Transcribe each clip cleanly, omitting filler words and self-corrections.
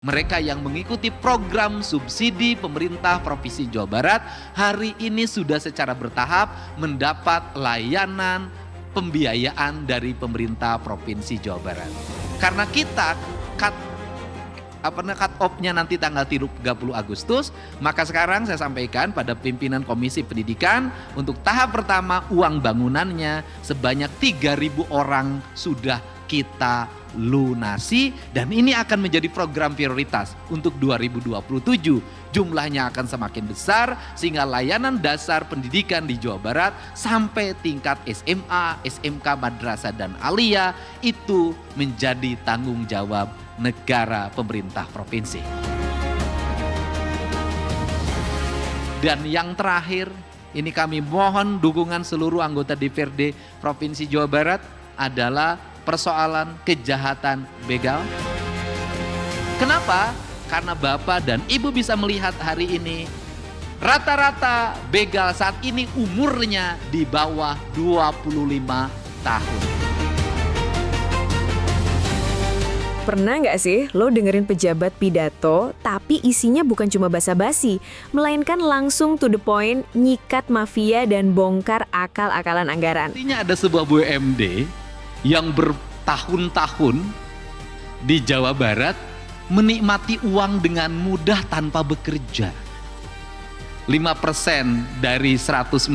Mereka yang mengikuti program subsidi pemerintah Provinsi Jawa Barat hari ini sudah secara bertahap mendapat layanan pembiayaan dari pemerintah Provinsi Jawa Barat. Karena kita cut off-nya nanti tanggal 30 Agustus, maka sekarang saya sampaikan pada pimpinan Komisi Pendidikan untuk tahap pertama uang bangunannya sebanyak 3.000 orang sudah kita lunasi dan ini akan menjadi program prioritas untuk 2027. Jumlahnya akan semakin besar sehingga layanan dasar pendidikan di Jawa Barat sampai tingkat SMA, SMK, madrasah dan aliyah itu menjadi tanggung jawab negara pemerintah provinsi. Dan yang terakhir, ini kami mohon dukungan seluruh anggota DPRD Provinsi Jawa Barat adalah persoalan kejahatan begal. Kenapa? Karena Bapak dan Ibu bisa melihat hari ini rata-rata begal saat ini umurnya di bawah 25 tahun. Pernah nggak sih lo dengerin pejabat pidato tapi isinya bukan cuma basa-basi, melainkan langsung to the point, nyikat mafia dan bongkar akal-akalan anggaran. Artinya ada sebuah BUMD yang bertahun-tahun di Jawa Barat menikmati uang dengan mudah tanpa bekerja. 5% dari 119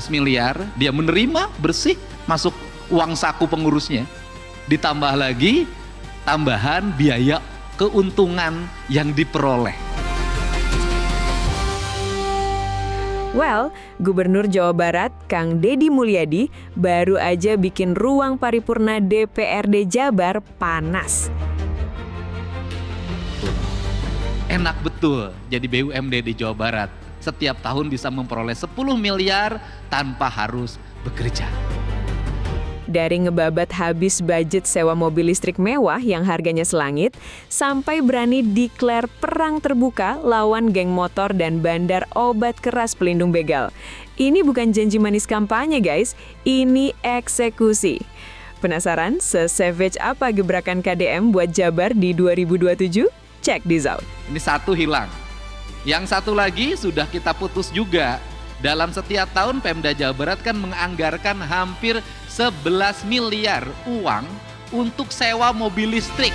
miliar dia menerima bersih masuk uang saku pengurusnya. Ditambah lagi tambahan biaya keuntungan yang diperoleh. Well, Gubernur Jawa Barat, Kang Deddy Mulyadi, baru aja bikin ruang paripurna DPRD Jabar panas. Enak betul jadi BUMD di Jawa Barat. Setiap tahun bisa memperoleh 10 miliar tanpa harus bekerja. Dari ngebabat habis budget sewa mobil listrik mewah yang harganya selangit, sampai berani declare perang terbuka lawan geng motor dan bandar obat keras pelindung begal. Ini bukan janji manis kampanye guys, ini eksekusi. Penasaran se-savage apa gebrakan KDM buat Jabar di 2027? Check this out. Ini satu hilang. Yang satu lagi sudah kita putus juga. Dalam setiap tahun Pemda Jawa Barat kan menganggarkan hampir 11 miliar uang untuk sewa mobil listrik.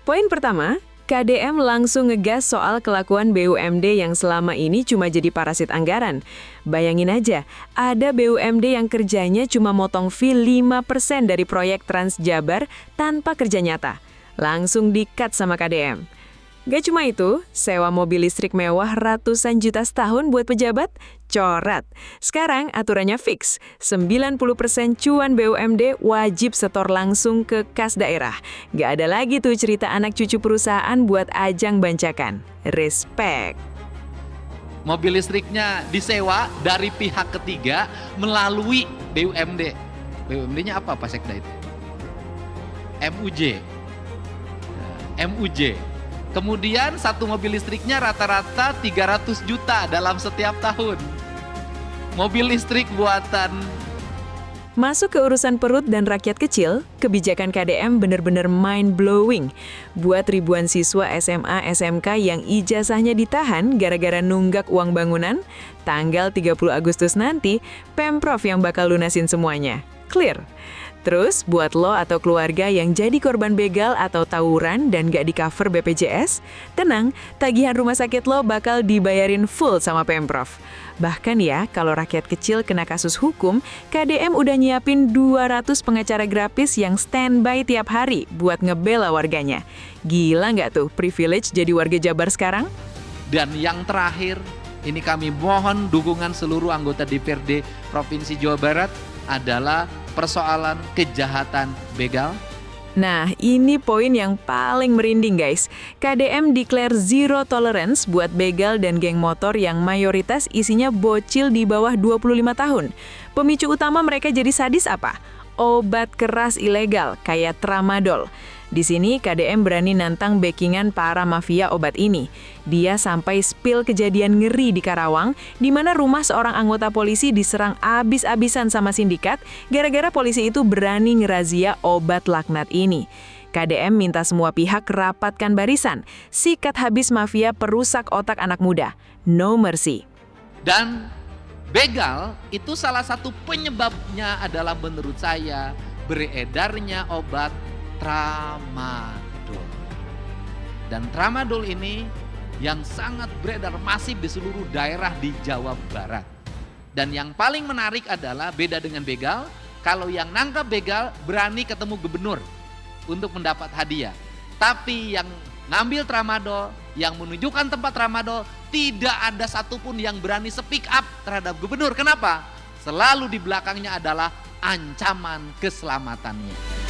Poin pertama, KDM langsung ngegas soal kelakuan BUMD yang selama ini cuma jadi parasit anggaran. Bayangin aja, ada BUMD yang kerjanya cuma motong fee 5% dari proyek Trans Jabar tanpa kerja nyata. Langsung di-cut sama KDM. Gak cuma itu, sewa mobil listrik mewah ratusan juta setahun buat pejabat, coret. Sekarang aturannya fix, 90% cuan BUMD wajib setor langsung ke kas daerah. Gak ada lagi tuh cerita anak cucu perusahaan buat ajang bancakan. Respect. Mobil listriknya disewa dari pihak ketiga melalui BUMD. BUMD-nya apa Pak Sekda itu? MUJ. Kemudian satu mobil listriknya rata-rata 300 juta dalam setiap tahun. Mobil listrik buatan. Masuk ke urusan perut dan rakyat kecil, kebijakan KDM bener-bener mind-blowing. Buat ribuan siswa SMA, SMK yang ijazahnya ditahan gara-gara nunggak uang bangunan, tanggal 30 Agustus nanti, Pemprov yang bakal lunasin semuanya. Clear? Terus, buat lo atau keluarga yang jadi korban begal atau tawuran dan gak di-cover BPJS, tenang, tagihan rumah sakit lo bakal dibayarin full sama Pemprov. Bahkan ya, kalau rakyat kecil kena kasus hukum, KDM udah nyiapin 200 pengacara grafis yang standby tiap hari buat ngebela warganya. Gila nggak tuh privilege jadi warga Jabar sekarang? Dan yang terakhir, ini kami mohon dukungan seluruh anggota DPRD Provinsi Jawa Barat adalah persoalan kejahatan begal. Nah, ini poin yang paling merinding guys. KDM declare zero tolerance buat begal dan geng motor yang mayoritas isinya bocil di bawah 25 tahun. Pemicu utama mereka jadi sadis apa? Obat keras ilegal kayak tramadol. Di sini KDM berani nantang backingan para mafia obat ini. Dia sampai spill kejadian ngeri di Karawang, di mana rumah seorang anggota polisi diserang abis-abisan sama sindikat, gara-gara polisi itu berani ngerazia obat laknat ini. KDM minta semua pihak rapatkan barisan, sikat habis mafia perusak otak anak muda. No mercy. Dan begal itu salah satu penyebabnya adalah menurut saya beredarnya obat tramadol. Dan tramadol ini yang sangat beredar masif di seluruh daerah di Jawa Barat. Dan yang paling menarik adalah beda dengan begal, kalau yang nangkap begal berani ketemu gubernur untuk mendapat hadiah. Tapi yang ngambil tramadol, yang menunjukkan tempat tramadol, tidak ada satupun yang berani speak up terhadap gubernur. Kenapa? Selalu di belakangnya adalah ancaman keselamatannya.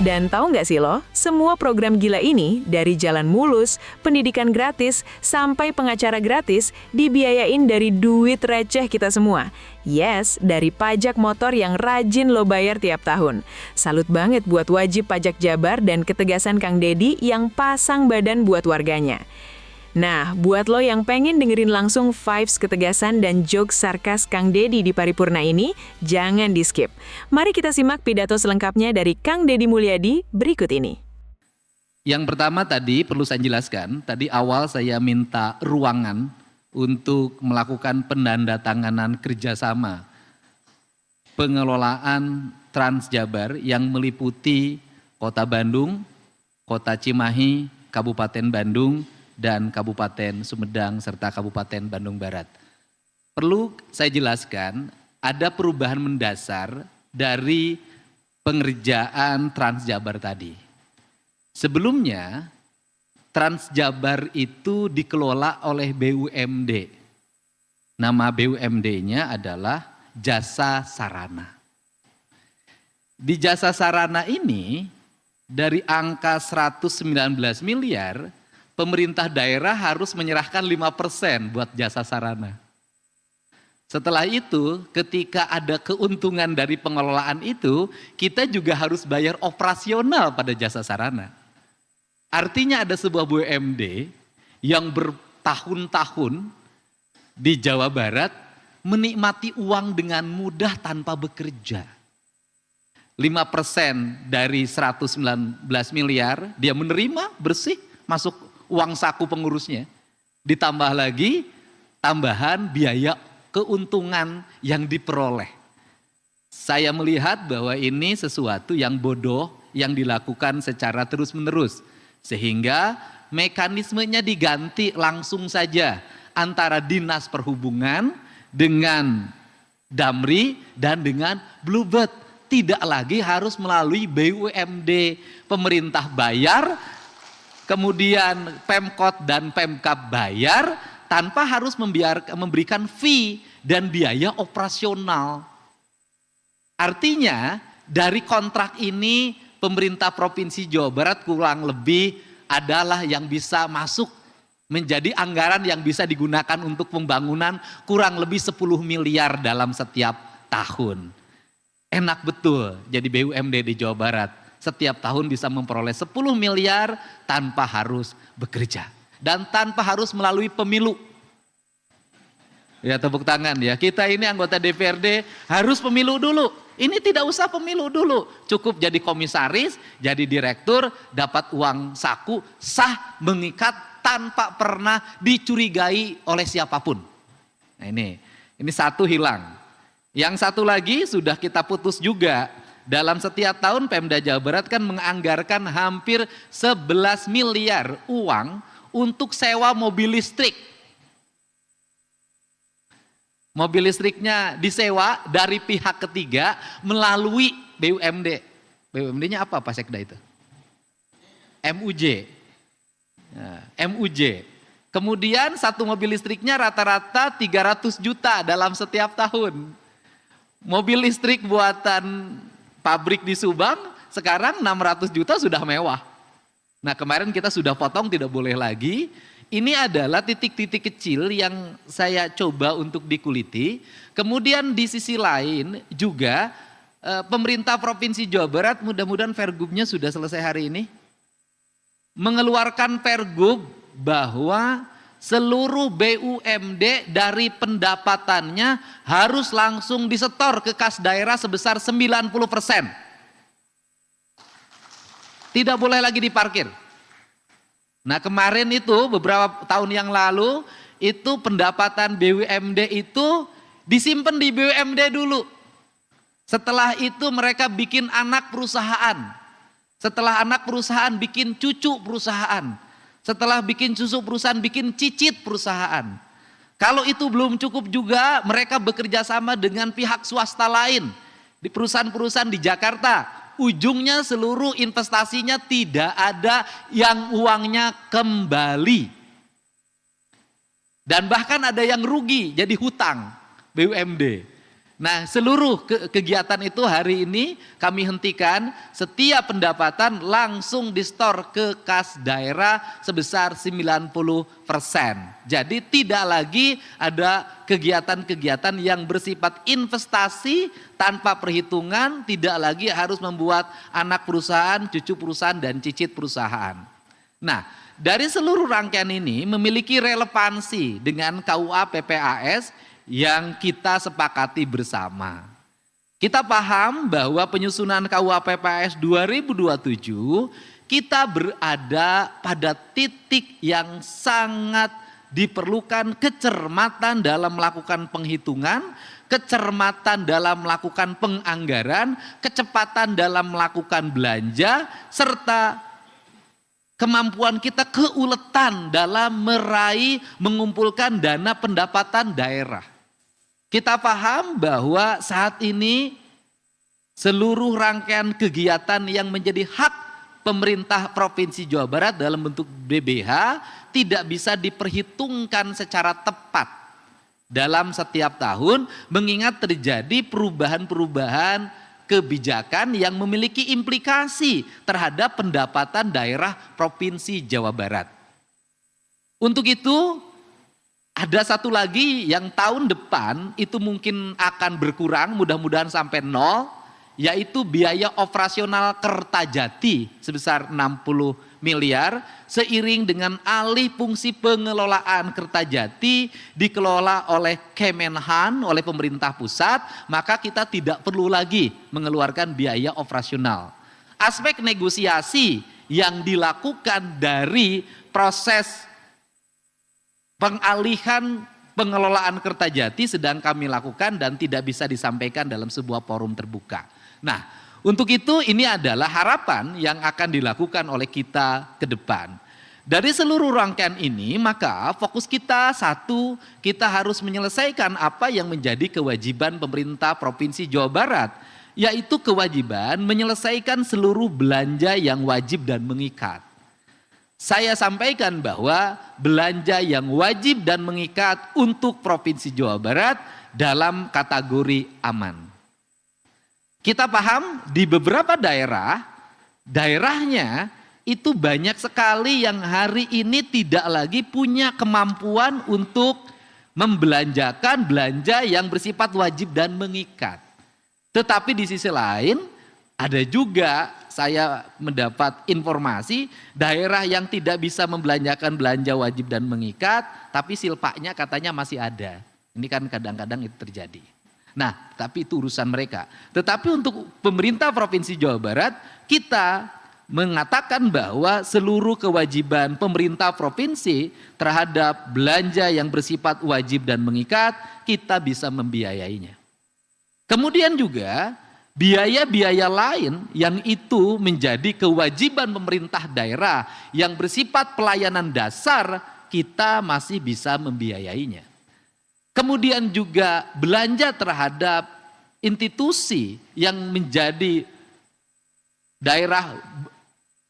Dan tahu nggak sih lo, semua program gila ini dari jalan mulus, pendidikan gratis, sampai pengacara gratis dibiayain dari duit receh kita semua. Yes, dari pajak motor yang rajin lo bayar tiap tahun. Salut banget buat wajib pajak Jabar dan ketegasan Kang Deddy yang pasang badan buat warganya. Nah, buat lo yang pengen dengerin langsung vibes ketegasan dan jokes sarkas Kang Deddy di paripurna ini, jangan di-skip. Mari kita simak pidato selengkapnya dari Kang Deddy Mulyadi berikut ini. Yang pertama tadi perlu saya jelaskan, tadi awal saya minta ruangan untuk melakukan pendandatanganan kerjasama pengelolaan Trans Jabar yang meliputi Kota Bandung, Kota Cimahi, Kabupaten Bandung, dan Kabupaten Sumedang serta Kabupaten Bandung Barat. Perlu saya jelaskan, ada perubahan mendasar dari pengerjaan Trans Jabar tadi. Sebelumnya, Trans Jabar itu dikelola oleh BUMD. Nama BUMD-nya adalah Jasa Sarana. Di Jasa Sarana ini, dari angka 119 miliar, pemerintah daerah harus menyerahkan 5% buat jasa sarana. Setelah itu, ketika ada keuntungan dari pengelolaan itu, kita juga harus bayar operasional pada jasa sarana. Artinya ada sebuah BUMD yang bertahun-tahun di Jawa Barat menikmati uang dengan mudah tanpa bekerja. 5% dari 119 miliar dia menerima bersih masuk uang saku pengurusnya, ditambah lagi tambahan biaya keuntungan yang diperoleh. Saya melihat bahwa ini sesuatu yang bodoh yang dilakukan secara terus-menerus. Sehingga mekanismenya diganti langsung saja antara Dinas Perhubungan dengan Damri dan dengan Bluebird. Tidak lagi harus melalui BUMD, pemerintah bayar, kemudian Pemkot dan Pemkab bayar tanpa harus memberikan fee dan biaya operasional. Artinya dari kontrak ini pemerintah Provinsi Jawa Barat kurang lebih adalah yang bisa masuk menjadi anggaran yang bisa digunakan untuk pembangunan kurang lebih 10 miliar dalam setiap tahun. Enak betul jadi BUMD di Jawa Barat. Setiap tahun bisa memperoleh 10 miliar tanpa harus bekerja. Dan tanpa harus melalui pemilu. Ya tepuk tangan ya, kita ini anggota DPRD harus pemilu dulu. Ini tidak usah pemilu dulu. Cukup jadi komisaris, jadi direktur, dapat uang saku, sah mengikat tanpa pernah dicurigai oleh siapapun. Nah ini satu hilang. Yang satu lagi sudah kita putus juga. Dalam setiap tahun Pemda Jawa Barat kan menganggarkan hampir 11 miliar uang untuk sewa mobil listrik. Mobil listriknya disewa dari pihak ketiga melalui BUMD. BUMD-nya apa Pak Sekda itu? MUJ. Nah, MUJ. Kemudian satu mobil listriknya rata-rata 300 juta dalam setiap tahun. Mobil listrik buatan pabrik di Subang sekarang 600 juta sudah mewah. Nah kemarin kita sudah potong tidak boleh lagi. Ini adalah titik-titik kecil yang saya coba untuk dikuliti. Kemudian di sisi lain juga pemerintah Provinsi Jawa Barat, mudah-mudahan Pergubnya sudah selesai hari ini, mengeluarkan Pergub bahwa seluruh BUMD dari pendapatannya harus langsung disetor ke kas daerah sebesar 90%. Tidak boleh lagi diparkir. Nah kemarin itu beberapa tahun yang lalu itu pendapatan BUMD itu disimpan di BUMD dulu. Setelah itu mereka bikin anak perusahaan. Setelah anak perusahaan bikin cucu perusahaan. Setelah bikin cucu perusahaan bikin cicit perusahaan. Kalau itu belum cukup juga mereka bekerja sama dengan pihak swasta lain. Di perusahaan-perusahaan di Jakarta. Ujungnya seluruh investasinya tidak ada yang uangnya kembali. Dan bahkan ada yang rugi jadi hutang BUMD. Nah seluruh kegiatan itu hari ini kami hentikan, setiap pendapatan langsung distor ke kas daerah sebesar 90%. Jadi tidak lagi ada kegiatan-kegiatan yang bersifat investasi tanpa perhitungan, tidak lagi harus membuat anak perusahaan, cucu perusahaan dan cicit perusahaan. Nah dari seluruh rangkaian ini memiliki relevansi dengan KUA PPAS yang kita sepakati bersama. Kita paham bahwa penyusunan KUA PPAS 2027 kita berada pada titik yang sangat diperlukan kecermatan dalam melakukan penghitungan, kecermatan dalam melakukan penganggaran, kecepatan dalam melakukan belanja, serta kemampuan kita keuletan dalam meraih mengumpulkan dana pendapatan daerah. Kita paham bahwa saat ini seluruh rangkaian kegiatan yang menjadi hak pemerintah Provinsi Jawa Barat dalam bentuk BBH tidak bisa diperhitungkan secara tepat dalam setiap tahun mengingat terjadi perubahan-perubahan kebijakan yang memiliki implikasi terhadap pendapatan daerah Provinsi Jawa Barat. Untuk itu ada satu lagi yang tahun depan itu mungkin akan berkurang, mudah-mudahan sampai 0, yaitu biaya operasional Kertajati sebesar 60 miliar seiring dengan alih fungsi pengelolaan Kertajati dikelola oleh Kemenhan, oleh pemerintah pusat, maka kita tidak perlu lagi mengeluarkan biaya operasional. Aspek negosiasi yang dilakukan dari proses pengalihan pengelolaan Kertajati sedang kami lakukan dan tidak bisa disampaikan dalam sebuah forum terbuka. Nah, untuk itu ini adalah harapan yang akan dilakukan oleh kita ke depan. Dari seluruh rangkaian ini, maka fokus kita satu, kita harus menyelesaikan apa yang menjadi kewajiban pemerintah Provinsi Jawa Barat, yaitu kewajiban menyelesaikan seluruh belanja yang wajib dan mengikat. Saya sampaikan bahwa belanja yang wajib dan mengikat untuk Provinsi Jawa Barat dalam kategori aman. Kita paham di beberapa daerah, daerahnya itu banyak sekali yang hari ini tidak lagi punya kemampuan untuk membelanjakan belanja yang bersifat wajib dan mengikat. Tetapi di sisi lain ada juga saya mendapat informasi daerah yang tidak bisa membelanjakan belanja wajib dan mengikat, tapi silpaknya katanya masih ada. Ini kan kadang-kadang itu terjadi. Nah, tapi itu urusan mereka. Tetapi untuk pemerintah Provinsi Jawa Barat, kita mengatakan bahwa seluruh kewajiban pemerintah provinsi terhadap belanja yang bersifat wajib dan mengikat, kita bisa membiayainya. Kemudian juga biaya-biaya lain yang itu menjadi kewajiban pemerintah daerah yang bersifat pelayanan dasar, kita masih bisa membiayainya. Kemudian juga belanja terhadap institusi yang menjadi daerah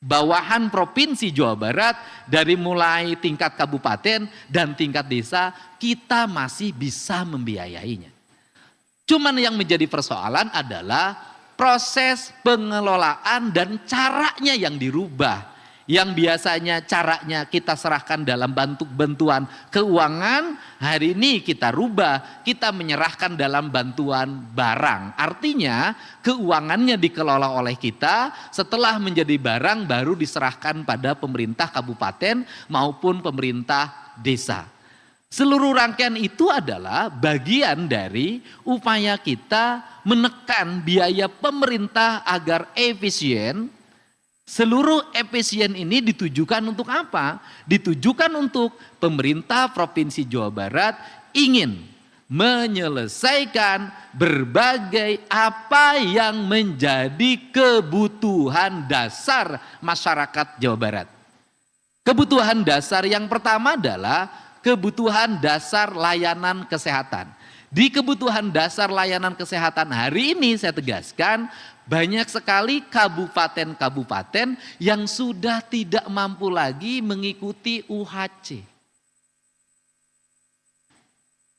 bawahan Provinsi Jawa Barat dari mulai tingkat kabupaten dan tingkat desa, kita masih bisa membiayainya. Cuman yang menjadi persoalan adalah proses pengelolaan dan caranya yang dirubah, yang biasanya caranya kita serahkan dalam bantuan keuangan, hari ini kita rubah, kita menyerahkan dalam bantuan barang. Artinya keuangannya dikelola oleh kita, setelah menjadi barang baru diserahkan pada pemerintah kabupaten maupun pemerintah desa. Seluruh rangkaian itu adalah bagian dari upaya kita menekan biaya pemerintah agar efisien. Seluruh efisien ini ditujukan untuk apa? Ditujukan untuk pemerintah Provinsi Jawa Barat ingin menyelesaikan berbagai apa yang menjadi kebutuhan dasar masyarakat Jawa Barat. Kebutuhan dasar yang pertama adalah kebutuhan dasar layanan kesehatan. Di kebutuhan dasar layanan kesehatan hari ini saya tegaskan, banyak sekali kabupaten-kabupaten yang sudah tidak mampu lagi mengikuti UHC.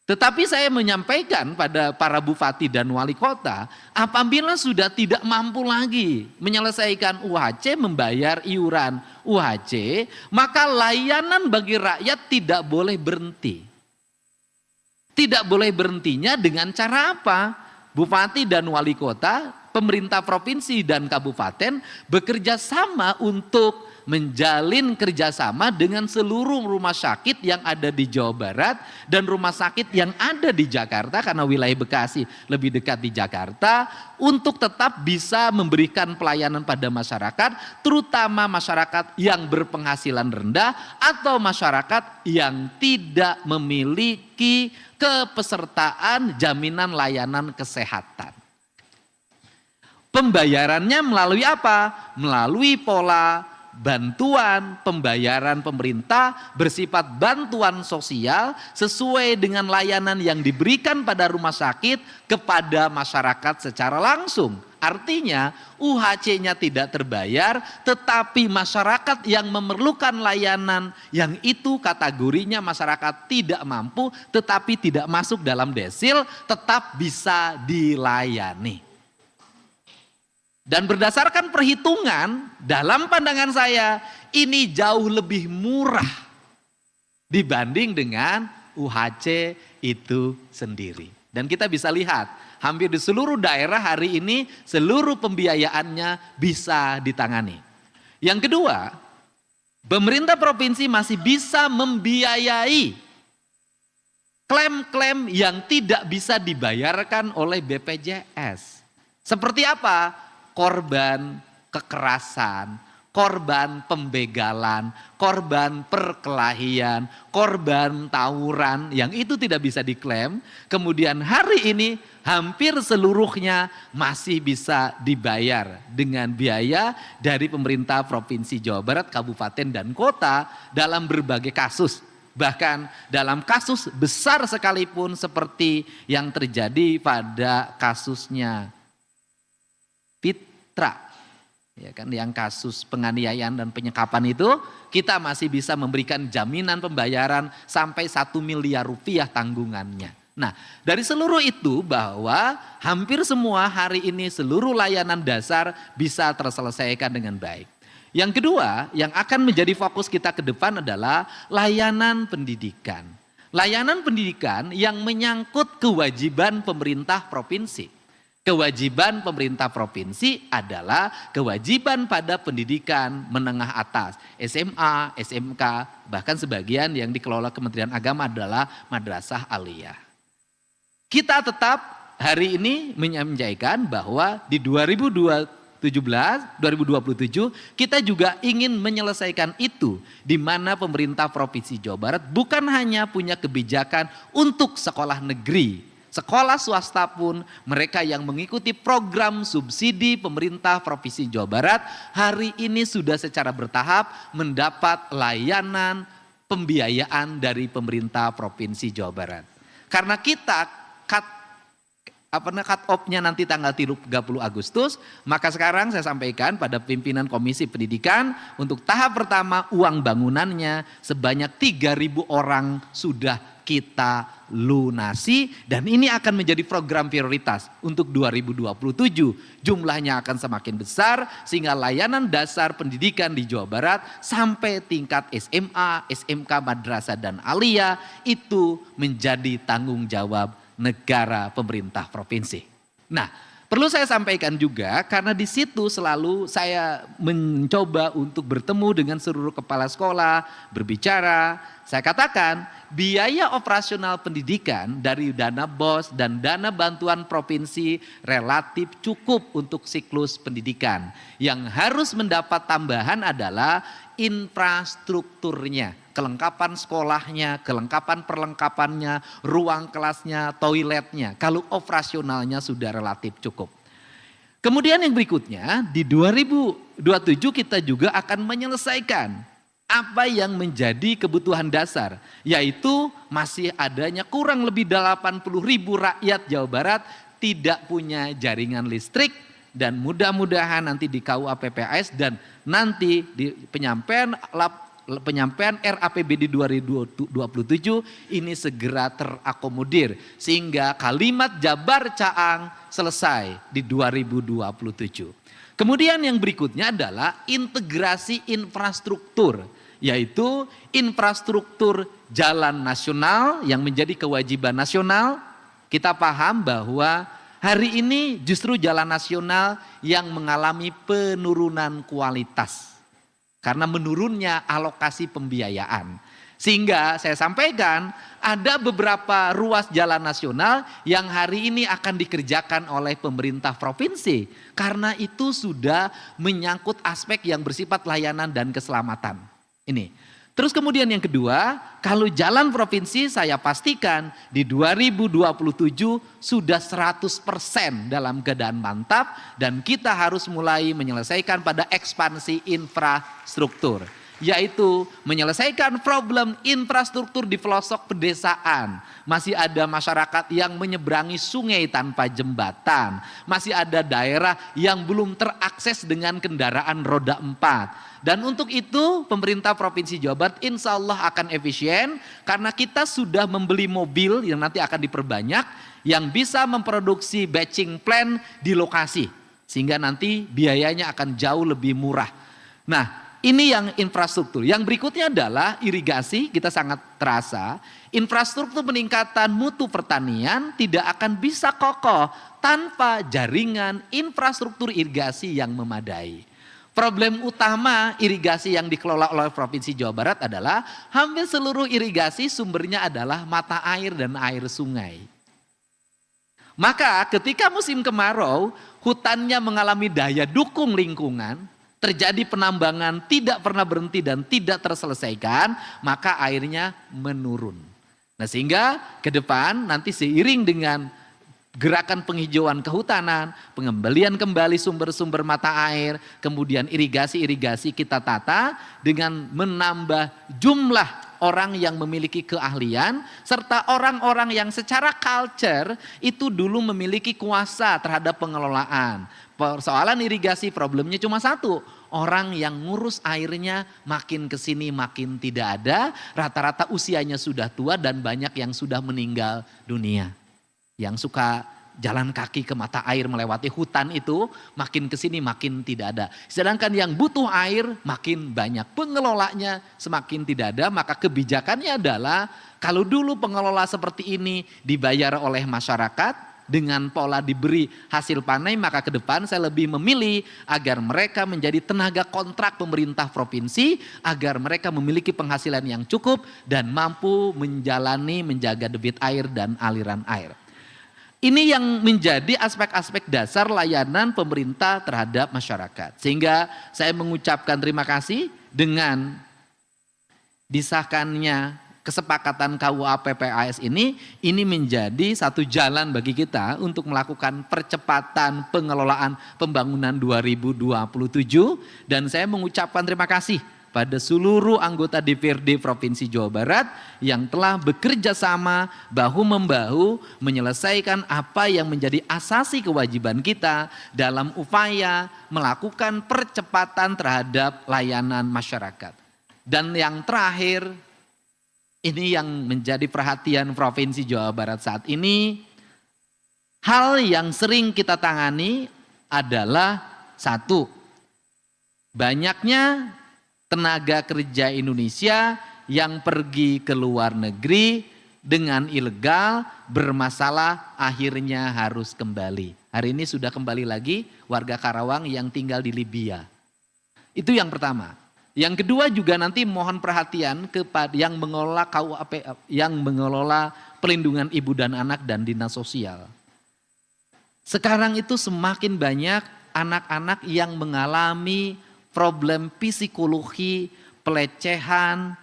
Tetapi saya menyampaikan pada para bupati dan wali kota, apabila sudah tidak mampu lagi menyelesaikan UHC, membayar iuran UHC, maka layanan bagi rakyat tidak boleh berhenti. Tidak boleh berhentinya dengan cara apa? Bupati dan wali kota, pemerintah provinsi dan kabupaten bekerja sama untuk menjalin kerjasama dengan seluruh rumah sakit yang ada di Jawa Barat dan rumah sakit yang ada di Jakarta, karena wilayah Bekasi lebih dekat di Jakarta, untuk tetap bisa memberikan pelayanan pada masyarakat, terutama masyarakat yang berpenghasilan rendah atau masyarakat yang tidak memiliki kepesertaan jaminan layanan kesehatan. Pembayarannya melalui apa? Melalui pola bantuan pembayaran pemerintah bersifat bantuan sosial sesuai dengan layanan yang diberikan pada rumah sakit kepada masyarakat secara langsung. Artinya UHC-nya tidak terbayar, tetapi masyarakat yang memerlukan layanan yang itu kategorinya masyarakat tidak mampu tetapi tidak masuk dalam desil tetap bisa dilayani. Dan berdasarkan perhitungan, dalam pandangan saya ini jauh lebih murah dibanding dengan UHC itu sendiri. Dan kita bisa lihat, hampir di seluruh daerah hari ini seluruh pembiayaannya bisa ditangani. Yang kedua, pemerintah provinsi masih bisa membiayai klaim-klaim yang tidak bisa dibayarkan oleh BPJS. Seperti apa? Korban kekerasan, korban pembegalan, korban perkelahian, korban tawuran yang itu tidak bisa diklaim. Kemudian hari ini hampir seluruhnya masih bisa dibayar dengan biaya dari pemerintah Provinsi Jawa Barat, kabupaten dan kota dalam berbagai kasus. Bahkan dalam kasus besar sekalipun seperti yang terjadi pada kasusnya Fitra, ya kan, yang kasus penganiayaan dan penyekapan itu, kita masih bisa memberikan jaminan pembayaran sampai 1 miliar rupiah tanggungannya. Nah, dari seluruh itu bahwa hampir semua hari ini seluruh layanan dasar bisa terselesaikan dengan baik. Yang kedua, yang akan menjadi fokus kita ke depan adalah layanan pendidikan. Layanan pendidikan yang menyangkut kewajiban pemerintah provinsi. Kewajiban pemerintah provinsi adalah kewajiban pada pendidikan menengah atas, SMA, SMK, bahkan sebagian yang dikelola Kementerian Agama adalah madrasah aliyah. Kita tetap hari ini menyampaikan bahwa di 2027 kita juga ingin menyelesaikan itu, di mana pemerintah Provinsi Jawa Barat bukan hanya punya kebijakan untuk sekolah negeri, sekolah swasta pun mereka yang mengikuti program subsidi pemerintah Provinsi Jawa Barat hari ini sudah secara bertahap mendapat layanan pembiayaan dari pemerintah Provinsi Jawa Barat. Karena kita cut off-nya nanti tanggal 30 Agustus, maka sekarang saya sampaikan pada pimpinan Komisi Pendidikan untuk tahap pertama uang bangunannya sebanyak 3.000 orang sudah kita lunasi, dan ini akan menjadi program prioritas untuk 2027. Jumlahnya akan semakin besar sehingga layanan dasar pendidikan di Jawa Barat sampai tingkat SMA, SMK, madrasah dan aliyah itu menjadi tanggung jawab negara, pemerintah provinsi. Nah, perlu saya sampaikan juga karena di situ selalu saya mencoba untuk bertemu dengan seluruh kepala sekolah, berbicara. Saya katakan biaya operasional pendidikan dari dana BOS dan dana bantuan provinsi relatif cukup untuk siklus pendidikan. Yang harus mendapat tambahan adalah infrastrukturnya, kelengkapan sekolahnya, kelengkapan perlengkapannya, ruang kelasnya, toiletnya. Kalau operasionalnya sudah relatif cukup. Kemudian yang berikutnya di 2027 kita juga akan menyelesaikan apa yang menjadi kebutuhan dasar, yaitu masih adanya kurang lebih 80.000 rakyat Jawa Barat tidak punya jaringan listrik, dan mudah-mudahan nanti di KUA PPAS dan nanti di penyampaian RAPBD 2027 ini segera terakomodir sehingga kalimat Jabar Caang selesai di 2027. Kemudian yang berikutnya adalah integrasi infrastruktur, yaitu infrastruktur jalan nasional yang menjadi kewajiban nasional. Kita paham bahwa hari ini justru jalan nasional yang mengalami penurunan kualitas karena menurunnya alokasi pembiayaan. Sehingga saya sampaikan ada beberapa ruas jalan nasional yang hari ini akan dikerjakan oleh pemerintah provinsi. Karena itu sudah menyangkut aspek yang bersifat layanan dan keselamatan. Ini. Terus kemudian yang kedua, kalau jalan provinsi saya pastikan di 2027 sudah 100% dalam keadaan mantap dan kita harus mulai menyelesaikan pada ekspansi infrastruktur. Yaitu menyelesaikan problem infrastruktur di pelosok pedesaan. Masih ada masyarakat yang menyeberangi sungai tanpa jembatan. Masih ada daerah yang belum terakses dengan kendaraan roda 4. Dan untuk itu pemerintah Provinsi Jawa Barat insya Allah akan efisien. Karena kita sudah membeli mobil yang nanti akan diperbanyak. Yang bisa memproduksi batching plan di lokasi. Sehingga nanti biayanya akan jauh lebih murah. Nah, ini yang infrastruktur. Yang berikutnya adalah irigasi, kita sangat terasa. Infrastruktur peningkatan mutu pertanian tidak akan bisa kokoh tanpa jaringan infrastruktur irigasi yang memadai. Problem utama irigasi yang dikelola oleh Provinsi Jawa Barat adalah hampir seluruh irigasi sumbernya adalah mata air dan air sungai. Maka ketika musim kemarau, hutannya mengalami daya dukung lingkungan, terjadi penambangan tidak pernah berhenti dan tidak terselesaikan, maka airnya menurun. Nah sehingga ke depan nanti seiring dengan gerakan penghijauan kehutanan, pengembalian kembali sumber-sumber mata air, kemudian irigasi-irigasi kita tata dengan menambah jumlah orang yang memiliki keahlian, serta orang-orang yang secara culture itu dulu memiliki kuasa terhadap pengelolaan. Persoalan irigasi problemnya cuma satu, orang yang ngurus airnya makin kesini makin tidak ada, rata-rata usianya sudah tua dan banyak yang sudah meninggal dunia. Yang suka jalan kaki ke mata air melewati hutan itu makin kesini makin tidak ada. Sedangkan yang butuh air makin banyak, pengelolanya semakin tidak ada, maka kebijakannya adalah kalau dulu pengelola seperti ini dibayar oleh masyarakat, dengan pola diberi hasil panen, maka ke depan saya lebih memilih agar mereka menjadi tenaga kontrak pemerintah provinsi, agar mereka memiliki penghasilan yang cukup dan mampu menjaga debit air dan aliran air. Ini yang menjadi aspek-aspek dasar layanan pemerintah terhadap masyarakat. Sehingga saya mengucapkan terima kasih dengan disahkannya kesepakatan KUA PPAS ini menjadi satu jalan bagi kita untuk melakukan percepatan pengelolaan pembangunan 2027 dan saya mengucapkan terima kasih pada seluruh anggota DPRD Provinsi Jawa Barat yang telah bekerja sama bahu-membahu menyelesaikan apa yang menjadi asasi kewajiban kita dalam upaya melakukan percepatan terhadap layanan masyarakat. Dan yang terakhir, Ini yang menjadi perhatian Provinsi Jawa Barat saat ini. Hal yang sering kita tangani adalah satu, banyaknya tenaga kerja Indonesia yang pergi ke luar negeri dengan ilegal, bermasalah, akhirnya harus kembali. Hari ini sudah kembali lagi warga Karawang yang tinggal di Libya. Itu yang pertama. Yang kedua juga nanti mohon perhatian kepada yang mengelola KUHP, yang mengelola pelindungan ibu dan anak dan dinas sosial. Sekarang itu semakin banyak anak-anak yang mengalami problem psikologi, pelecehan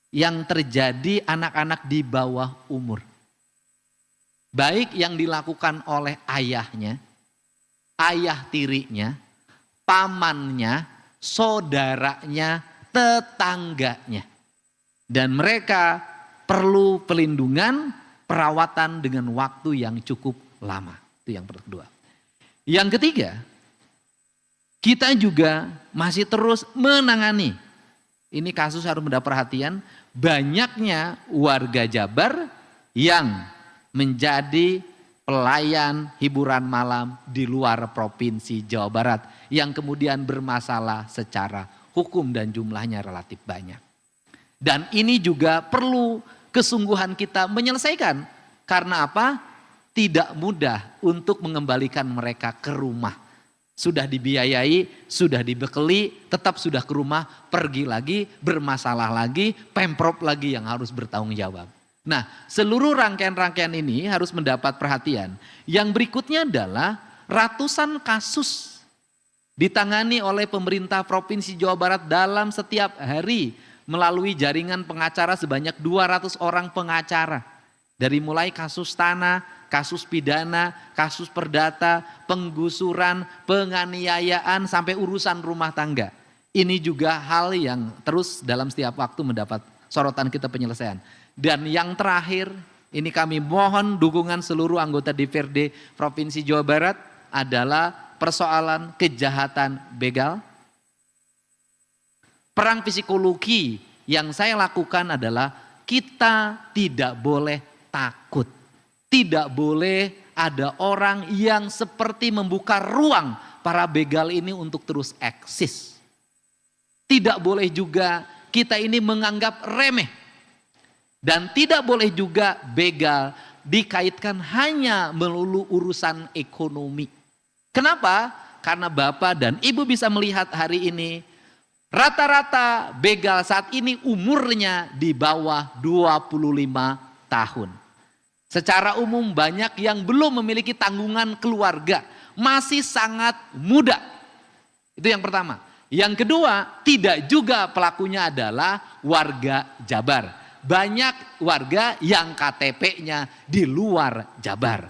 yang terjadi anak-anak di bawah umur. Baik yang dilakukan oleh ayahnya, ayah tirinya, pamannya, saudaranya, tetangganya. Dan mereka perlu pelindungan, perawatan dengan waktu yang cukup lama. Itu yang kedua. Yang ketiga, kita juga masih terus menangani. Ini kasus harus mendapat perhatian. Banyaknya warga Jabar yang menjadi pelayan hiburan malam di luar Provinsi Jawa Barat. Yang kemudian bermasalah secara hukum dan jumlahnya relatif banyak. Dan ini juga perlu kesungguhan kita menyelesaikan. Karena apa? Tidak mudah untuk mengembalikan mereka ke rumah. Sudah dibiayai, sudah dibekali, tetap sudah ke rumah, pergi lagi, bermasalah lagi, Pemprov lagi yang harus bertanggung jawab. Nah, seluruh rangkaian-rangkaian ini harus mendapat perhatian. Yang berikutnya adalah ratusan kasus ditangani oleh pemerintah Provinsi Jawa Barat dalam setiap hari melalui jaringan pengacara sebanyak 200 orang pengacara. Dari mulai kasus tanah, kasus pidana, kasus perdata, penggusuran, penganiayaan, sampai urusan rumah tangga. Ini juga hal yang terus dalam setiap waktu mendapat sorotan kita penyelesaian. Dan yang terakhir, ini kami mohon dukungan seluruh anggota DPRD Provinsi Jawa Barat adalah persoalan kejahatan begal. Perang psikologi yang saya lakukan adalah kita tidak boleh takut. Tidak boleh ada orang yang seperti membuka ruang para begal ini untuk terus eksis. Tidak boleh juga kita ini menganggap remeh. Dan tidak boleh juga begal dikaitkan hanya melulu urusan ekonomi. Kenapa? Karena Bapak dan Ibu bisa melihat hari ini rata-rata begal saat ini umurnya di bawah 25 tahun. Secara umum banyak yang belum memiliki tanggungan keluarga, masih sangat muda. Itu yang pertama. Yang kedua, tidak juga pelakunya adalah warga Jabar. Banyak warga yang KTP-nya di luar Jabar.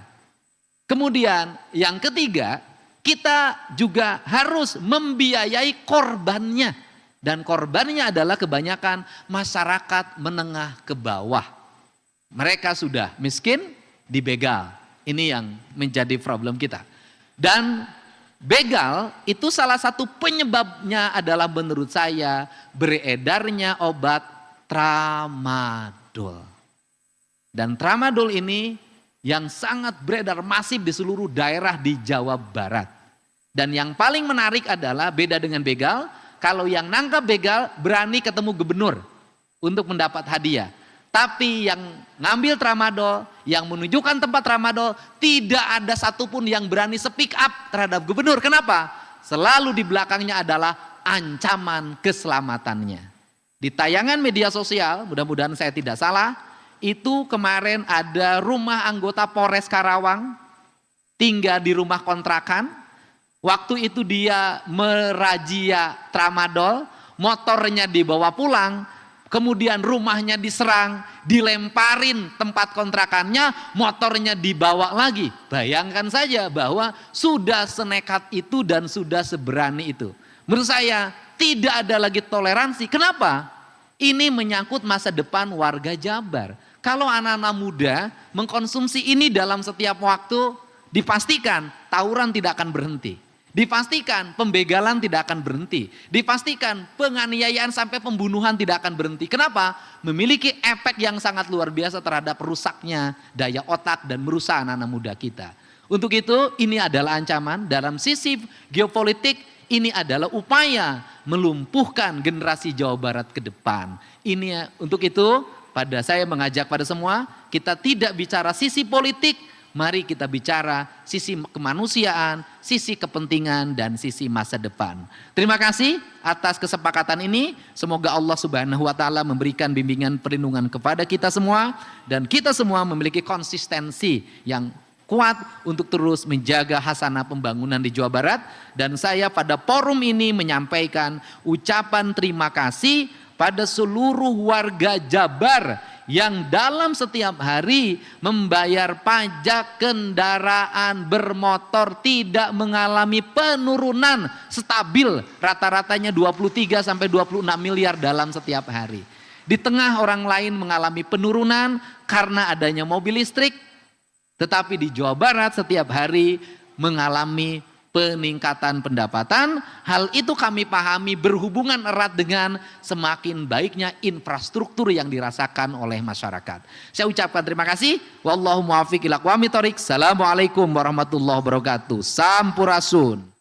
Kemudian yang ketiga, kita juga harus membiayai korbannya. Dan korbannya adalah kebanyakan masyarakat menengah ke bawah. Mereka sudah miskin, dibegal. Ini yang menjadi problem kita. Dan begal itu salah satu penyebabnya adalah menurut saya beredarnya obat tramadol. Dan tramadol ini yang sangat beredar masif di seluruh daerah di Jawa Barat. Dan yang paling menarik adalah beda dengan begal, kalau yang nangkap begal berani ketemu gubernur untuk mendapat hadiah. Tapi yang ngambil tramadol, yang menunjukkan tempat tramadol, tidak ada satupun yang berani speak up terhadap gubernur. Kenapa? Selalu di belakangnya adalah ancaman keselamatannya. Di tayangan media sosial, mudah-mudahan saya tidak salah, itu kemarin ada rumah anggota Polres Karawang, tinggal di rumah kontrakan. Waktu itu dia merazia tramadol, motornya dibawa pulang, kemudian rumahnya diserang, dilemparin tempat kontrakannya, motornya dibawa lagi. Bayangkan saja bahwa sudah senekat itu dan sudah seberani itu. Menurut saya tidak ada lagi toleransi. Kenapa? Ini menyangkut masa depan warga Jabar. Kalau anak-anak muda mengkonsumsi ini dalam setiap waktu, dipastikan tawuran tidak akan berhenti. Dipastikan pembegalan tidak akan berhenti. Dipastikan penganiayaan sampai pembunuhan tidak akan berhenti. Kenapa? Memiliki efek yang sangat luar biasa terhadap rusaknya daya otak dan merusak anak-anak muda kita. Untuk itu ini adalah ancaman dalam sisi geopolitik, ini adalah upaya melumpuhkan generasi Jawa Barat ke depan. Untuk itu pada saya mengajak pada semua, kita tidak bicara sisi politik, mari kita bicara sisi kemanusiaan, sisi kepentingan, dan sisi masa depan. Terima kasih atas kesepakatan ini. Semoga Allah Subhanahu wa Ta'ala memberikan bimbingan perlindungan kepada kita semua, dan kita semua memiliki konsistensi yang kuat untuk terus menjaga hasanah pembangunan di Jawa Barat. Dan saya pada forum ini menyampaikan ucapan terima kasih pada seluruh warga Jabar yang dalam setiap hari membayar pajak kendaraan bermotor tidak mengalami penurunan, stabil rata-ratanya 23 sampai 26 miliar dalam setiap hari. Di tengah orang lain mengalami penurunan karena adanya mobil listrik, tetapi di Jawa Barat setiap hari mengalami peningkatan pendapatan. Hal itu kami pahami berhubungan erat dengan semakin baiknya infrastruktur yang dirasakan oleh masyarakat. Saya ucapkan terima kasih. Wallahu muwaffiq ila aqwamit thoriq. Assalamualaikum warahmatullahi wabarakatuh. Sampurasun.